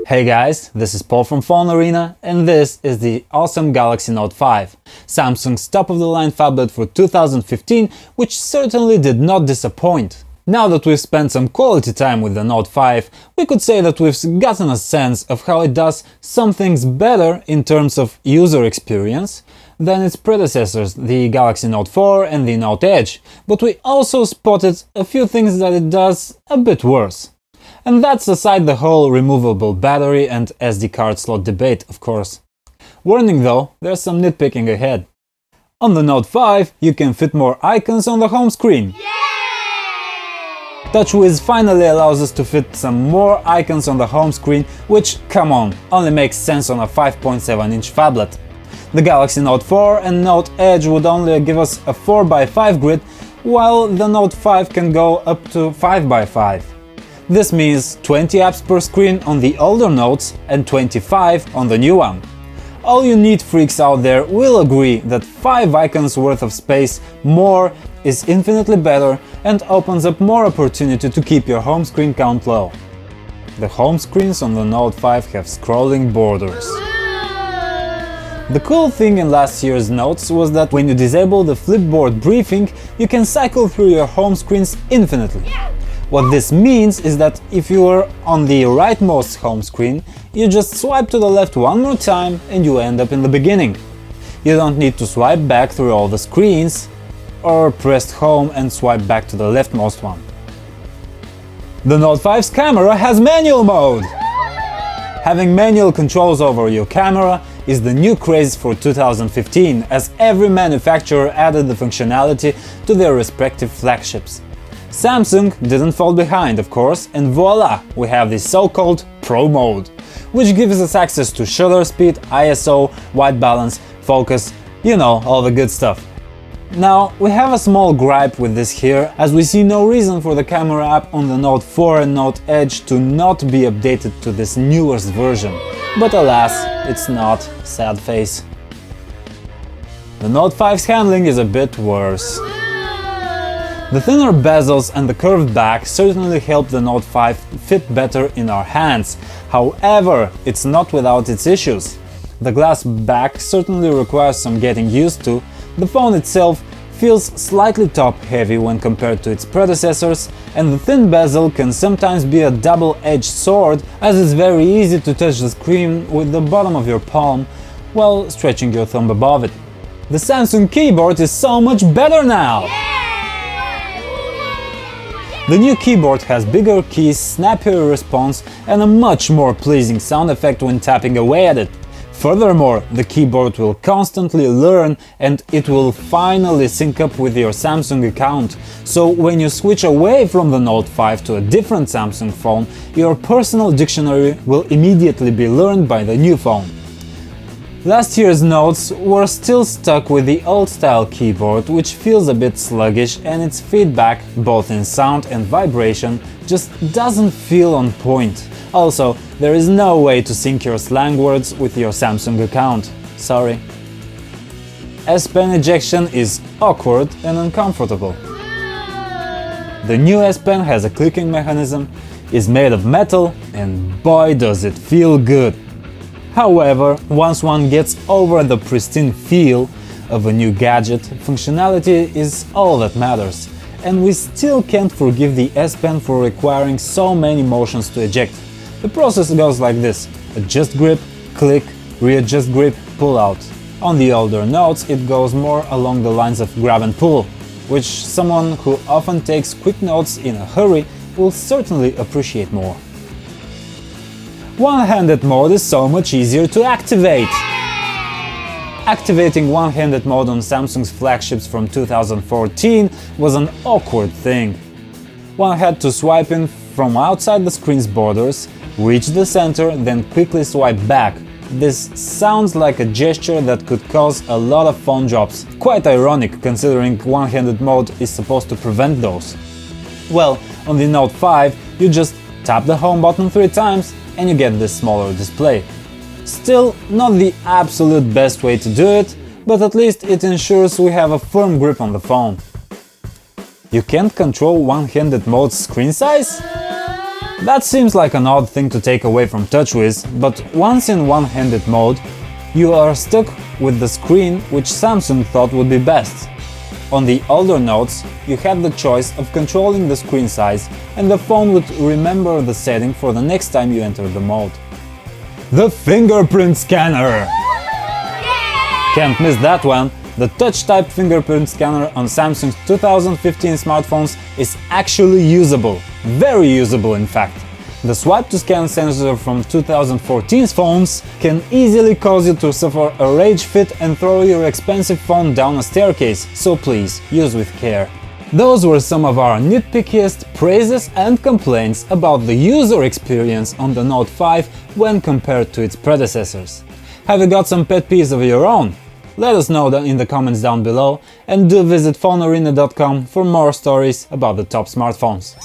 Hey guys, this is Paul from PhoneArena, and this is the awesome Galaxy Note 5, Samsung's top-of-the-line phablet for 2015, which certainly did not disappoint. Now that we've spent some quality time with the Note 5, we could say that we've gotten a sense of how it does some things better in terms of user experience than its predecessors, the Galaxy Note 4 and the Note Edge, but we also spotted a few things that it does a bit worse. And that's aside the whole removable battery and SD card slot debate, of course. Warning though, there's some nitpicking ahead. On the Note 5, you can fit more icons on the home screen. TouchWiz finally allows us to fit some more icons on the home screen, which, come on, only makes sense on a 5.7-inch phablet. The Galaxy Note 4 and Note Edge would only give us a 4x5 grid, while the Note 5 can go up to 5x5. This means 20 apps per screen on the older Notes and 25 on the new one. All you neat freaks out there will agree that 5 icons worth of space more is infinitely better and opens up more opportunity to keep your home screen count low. The home screens on the Note 5 have scrolling borders. The cool thing in last year's Notes was that when you disable the flipboard briefing, you can cycle through your home screens infinitely. What this means is that if you are on the rightmost home screen, you just swipe to the left one more time and you end up in the beginning. You don't need to swipe back through all the screens or press home and swipe back to the leftmost one. The Note 5's camera has manual mode! Having manual controls over your camera is the new craze for 2015, as every manufacturer added the functionality to their respective flagships. Samsung didn't fall behind, of course, and voila, we have the so-called Pro mode, which gives us access to shutter speed, ISO, white balance, focus, you know, all the good stuff. Now, we have a small gripe with this here, as we see no reason for the camera app on the Note 4 and Note Edge to not be updated to this newest version. But alas, it's not, sad face. The Note 5's handling is a bit worse. The thinner bezels and the curved back certainly help the Note 5 fit better in our hands. However, it's not without its issues. The glass back certainly requires some getting used to. The phone itself feels slightly top-heavy when compared to its predecessors, and the thin bezel can sometimes be a double-edged sword, as it's very easy to touch the screen with the bottom of your palm while stretching your thumb above it. The Samsung keyboard is so much better now! The new keyboard has bigger keys, snappier response, and a much more pleasing sound effect when tapping away at it. Furthermore, the keyboard will constantly learn and it will finally sync up with your Samsung account. So when you switch away from the Note 5 to a different Samsung phone, your personal dictionary will immediately be learned by the new phone. Last year's Notes were still stuck with the old-style keyboard, which feels a bit sluggish, and its feedback, both in sound and vibration, just doesn't feel on point. Also, there is no way to sync your slang words with your Samsung account. Sorry. S Pen ejection is awkward and uncomfortable. The new S Pen has a clicking mechanism, is made of metal, and boy does it feel good. However, once one gets over the pristine feel of a new gadget, functionality is all that matters. And we still can't forgive the S Pen for requiring so many motions to eject. The process goes like this: adjust grip, click, readjust grip, pull out. On the older Notes, it goes more along the lines of grab and pull, which someone who often takes quick notes in a hurry will certainly appreciate more. One-handed mode is so much easier to activate! Activating one-handed mode on Samsung's flagships from 2014 was an awkward thing. One had to swipe in from outside the screen's borders, reach the center, then quickly swipe back. This sounds like a gesture that could cause a lot of phone drops. Quite ironic, considering one-handed mode is supposed to prevent those. Well, on the Note 5, you just tap the home button 3 times and you get this smaller display. Still, not the absolute best way to do it, but at least it ensures we have a firm grip on the phone. You can't control one-handed mode's screen size? That seems like an odd thing to take away from TouchWiz, but once in one-handed mode, you are stuck with the screen which Samsung thought would be best. On the older Notes, you had the choice of controlling the screen size, and the phone would remember the setting for the next time you enter the mode. The Fingerprint scanner! Can't miss that one! The touch-type fingerprint scanner on Samsung's 2015 smartphones is actually usable. Very usable, in fact. The swipe-to-scan sensor from 2014's phones can easily cause you to suffer a rage fit and throw your expensive phone down a staircase, so please, use with care. Those were some of our nitpickiest praises and complaints about the user experience on the Note 5 when compared to its predecessors. Have you got some pet peeves of your own? Let us know in the comments down below, and do visit PhoneArena.com for more stories about the top smartphones.